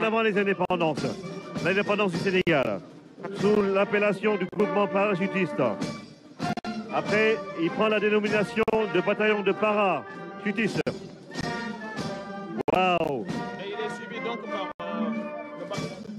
avant les indépendances, l'indépendance du Sénégal, sous l'appellation du groupement parachutiste. Après, il prend la dénomination de bataillon de parachutistes. Waouh! Et il est suivi donc par le bataillon.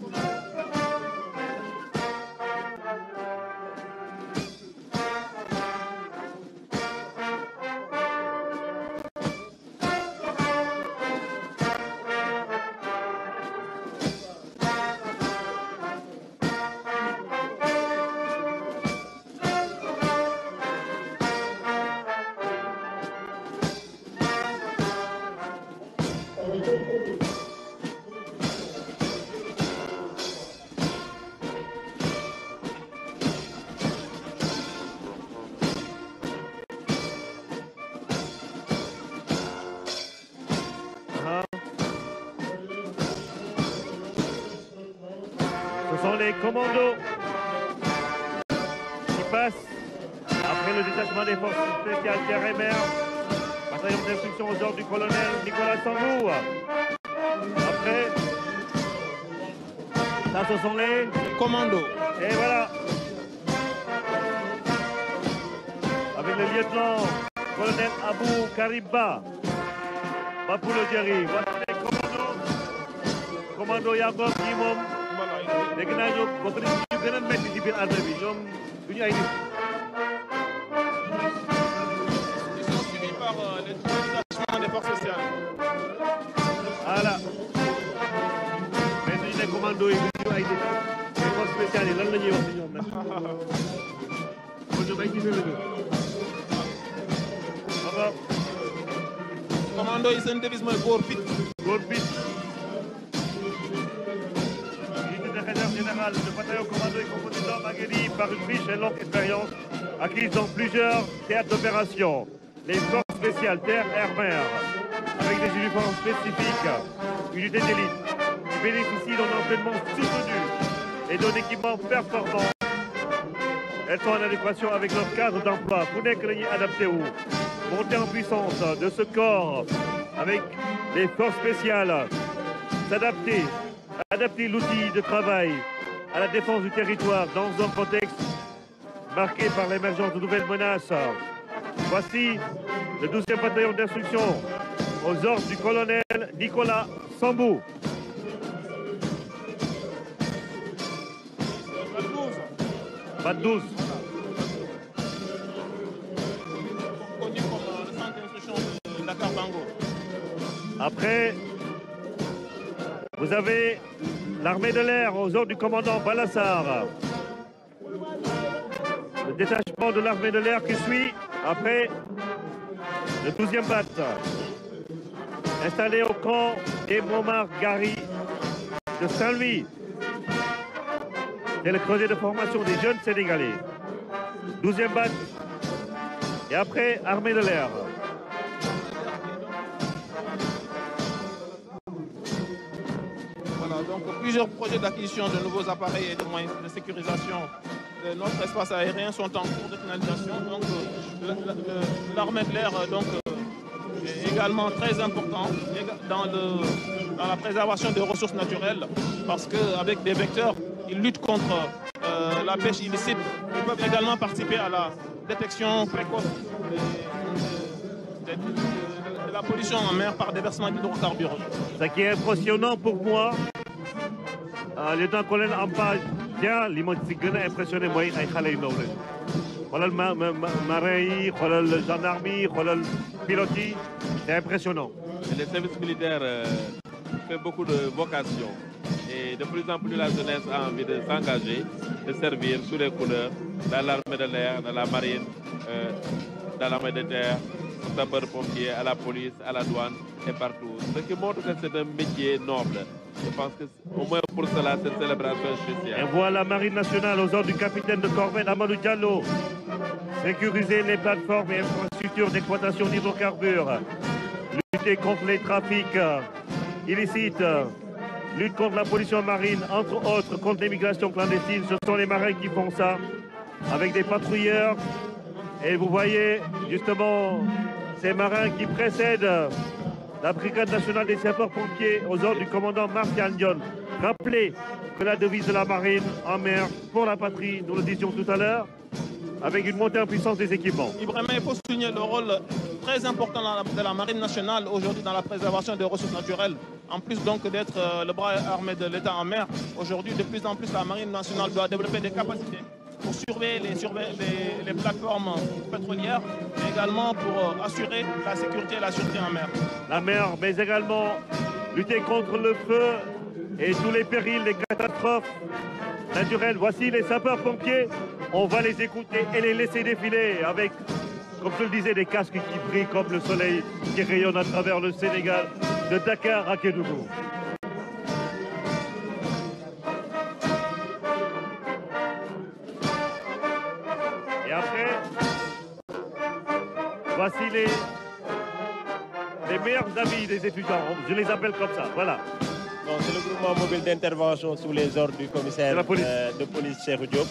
Ce sont les commandos qui passent après le détachement des forces spéciales terre et mer, bataillon d'instruction aux ordres du colonel Nicolas Sambou. Après, ça ce sont les Commandos. Et voilà. Avec le lieutenant colonel Abou Kariba. Bapoulo Djeri. Voilà les commandos. Commando Yagob qui moom. léegi naa ñoom bokk nañu ñu gën a métti ci biir armée bi ñoom du ñu ay nit. Ils sont suivis par les détachements des forces spéciales. Voilà. Mais suñu ne commando yi du ñu ay nit. les forces spéciales yi lan la ñuy wax ci ñoom nag. kon ñoom ay gisee la ñu. alors. Commando yi seen devise mooy góor fit. góor fit. Général de bataillon commando et composé d'hommes aguerris par une riche et longue expérience acquise dans plusieurs théâtres d'opération. Les forces spéciales terre, air, mer, avec des uniformes spécifiques, unités d'élite, qui bénéficient d'un entraînement soutenu et d'un équipement performant. Elles sont en adéquation avec leur cadre d'emploi. Pour nekk la ñuy adapté wu. Montée en puissance de ce corps avec les forces spéciales. Adapter l'outil de travail à la défense du territoire dans un contexte marqué par l'émergence de nouvelles menaces. Voici le 12e bataillon d'instruction aux ordres du colonel Nicolas Sambou. Bat 12. Connu comme le centre d'instruction de Dakar Bango. Après, vous avez l'armée de l'air aux ordres du commandant Balassar. Le détachement de l'armée de l'air qui suit après le 12e BAT. Installé au camp des Montmartre-Gary de Saint-Louis. C'est le creuset de formation des jeunes Sénégalais. 12e BAT. Et après, armée de l'air. Donc plusieurs projets d'acquisition de nouveaux appareils et de moyens de sécurisation de notre espace aérien sont en cours de finalisation. Donc l'armée de l'air est également très important dans la préservation des ressources naturelles parce qu'avec des vecteurs, ils luttent contre la pêche illicite. Ils peuvent également participer à la détection précoce de la pollution en mer par déversement d'hydrocarbures. Ce qui est impressionnant pour moi, lieutenant-colonel Ampa Dia li ma si gën a impressionné mooy ay xale yu ndaw lañu xoolal marin yi xoolal gendarme yi xoolal pilote yi c'est impressionnant. Le service militaire fait beaucoup de vocation et de plus en plus la jeunesse a envie de s'engager, de servir sous les couleurs dans l'armée de l'air, dans la marine, dans l'armée de terre, aux sapeurs-pompiers, à la police, à la douane et partout. Ce qui montre que c'est un métier noble. Je pense qu'au moins pour cela, cette célébration spéciale. Et voilà la Marine nationale aux ordres du capitaine de corvette Amadou Diallo. Sécuriser les plateformes et infrastructures d'exploitation d'hydrocarbures. Lutter contre les trafics illicites. Lutte contre la pollution marine, entre autres contre l'immigration clandestine. Ce sont les marins qui font ça avec des patrouilleurs. Et vous voyez justement ces marins qui précèdent la Brigade nationale des sapeurs-pompiers aux ordres du commandant Martial Dion. Rappelez que la devise de la marine en mer pour la patrie, nous le disions tout à l'heure, avec une montée en puissance des équipements. Ibrahim, il faut souligner le rôle très important de la marine nationale aujourd'hui dans la préservation des ressources naturelles. En plus donc d'être le bras armé de l'État en mer, aujourd'hui de plus en plus la marine nationale doit développer des capacités pour surveiller les plateformes pétrolières, mais également pour assurer la sécurité et la sûreté en mer. La mer, mais également lutter contre le feu et tous les périls, les catastrophes naturelles. Voici les sapeurs-pompiers. On va les écouter et les laisser défiler avec, comme je le disais, des casques qui brillent comme le soleil qui rayonne à travers le Sénégal, de Dakar à Kédougou. Et après, voici les meilleurs amis des étudiants. Je les appelle comme ça, voilà. C'est le groupement mobile d'intervention sous les ordres du commissaire de police Cheikh Diop.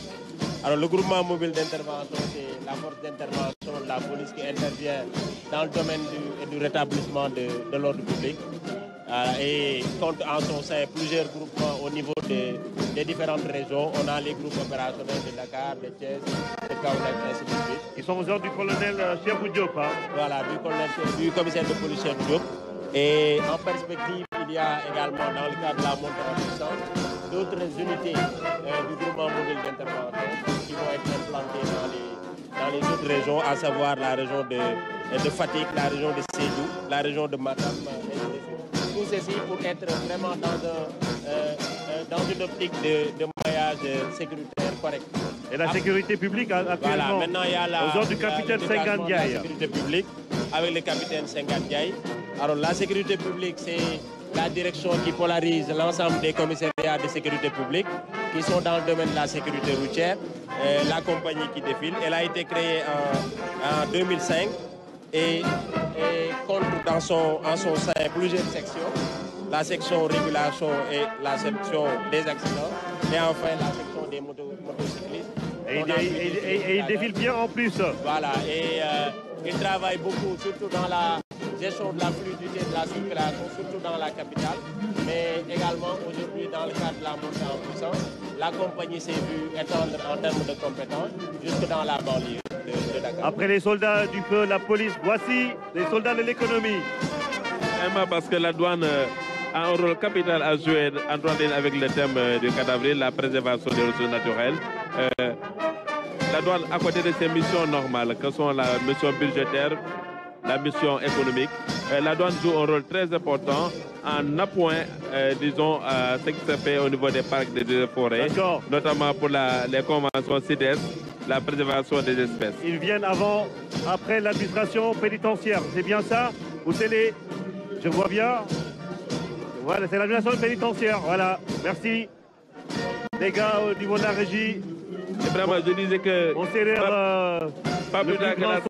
Alors le groupement mobile d'intervention, c'est la force d'intervention de la police qui intervient dans le domaine du rétablissement de l'ordre public et compte en son sein plusieurs groupements au niveau des différentes régions. On a les groupes opérationnels de Dakar, de Thiès, de Kaolack, ainsi de suite. Ils sont aux ordres du colonel Cheikh Diop. Hein. Voilà, du commissaire de police Cheikh Diop. Et en perspective, il y a également dans le cadre de la montée en puissance d'autres unités du groupement mobile d'intervention qui vont être implantées dans les autres régions, à savoir la région de Fatick, la région de Sédhiou, la région de Matam. Tout ceci pour être vraiment dans une optique de maillage sécuritaire correct. Et la sécurité publique actuellement, voilà, maintenant il y a aux ordres du capitaine Senghane Ndiaye. La sécurité publique avec le capitaine Senghane Ndiaye. Alors la sécurité publique, c'est la direction qui polarise l'ensemble des commissariats de sécurité publique qui sont dans le domaine de la sécurité routière. La compagnie qui défile, elle a été créée en 2005 et compte en son sein plusieurs sections. La section régulation et la section des accidents et enfin la section des motocyclistes. Et il défile bien en plus. Voilà, et il travaille beaucoup, surtout dans la gestion de la fluidité de la circulation, surtout dans la capitale, mais également aujourd'hui dans le cadre de la montée en puissance, la compagnie s'est vue étendre en termes de compétences jusque dans la banlieue de Dakar. Après les soldats du feu, la police, voici les soldats de l'économie. Parce que la douane a un rôle capital à jouer avec le thème du 4 avril, la préservation des ressources naturelles. La douane, à côté de ses missions normales, que sont la mission budgétaire, la mission économique, la douane joue un rôle très important en appoint, disons, ce qui se fait au niveau des parcs de forêt, notamment pour les conventions CITES, la préservation des espèces. Ils viennent après l'administration pénitentiaire, c'est bien ça? Ou c'est les... Je vois bien. Voilà, c'est l'administration pénitentiaire, voilà. Merci. Les gars, au niveau de la régie. Et vraiment, je disais que... On s'est pas plus tard que la